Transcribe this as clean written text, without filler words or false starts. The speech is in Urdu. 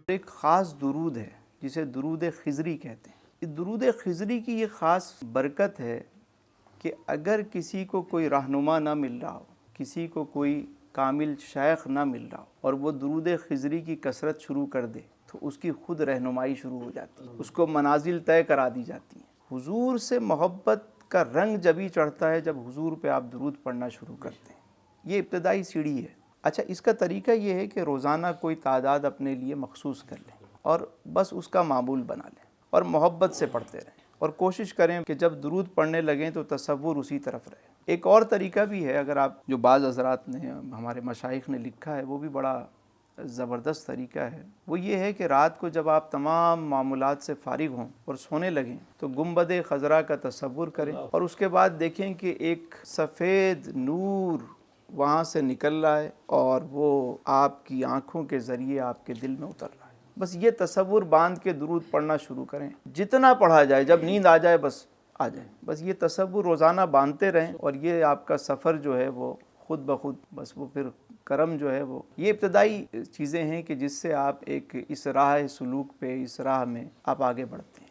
ایک خاص درود ہے جسے درود خضری کہتے ہیں۔ اس درود خضری کی یہ خاص برکت ہے کہ اگر کسی کو کوئی رہنما نہ مل رہا ہو، کسی کو کوئی کامل شیخ نہ مل رہا ہو اور وہ درود خضری کی کثرت شروع کر دے تو اس کی خود رہنمائی شروع ہو جاتی ہے، اس کو منازل طے کرا دی جاتی ہیں۔ حضور سے محبت کا رنگ جبھی چڑھتا ہے جب حضور پہ آپ درود پڑھنا شروع کرتے ہیں۔ یہ ابتدائی سیڑھی ہے۔ اچھا، اس کا طریقہ یہ ہے کہ روزانہ کوئی تعداد اپنے لیے مخصوص کر لیں اور بس اس کا معمول بنا لیں اور محبت سے پڑھتے رہیں اور کوشش کریں کہ جب درود پڑھنے لگیں تو تصور اسی طرف رہے۔ ایک اور طریقہ بھی ہے، اگر آپ جو بعض حضرات نے، ہمارے مشائخ نے لکھا ہے، وہ بھی بڑا زبردست طریقہ ہے۔ وہ یہ ہے کہ رات کو جب آپ تمام معمولات سے فارغ ہوں اور سونے لگیں تو گنبد خضرا کا تصور کریں اور اس کے بعد دیکھیں کہ ایک سفید نور وہاں سے نکل رہا ہے اور وہ آپ کی آنکھوں کے ذریعے آپ کے دل میں اتر رہا ہے۔ بس یہ تصور باندھ کے درود پڑھنا شروع کریں، جتنا پڑھا جائے، جب نیند آ جائے بس آ جائے، بس یہ تصور روزانہ باندھتے رہیں اور یہ آپ کا سفر جو ہے وہ خود بخود، بس وہ پھر کرم جو ہے وہ، یہ ابتدائی چیزیں ہیں کہ جس سے آپ ایک اس راہ سلوک پہ، اس راہ میں آپ آگے بڑھتے ہیں۔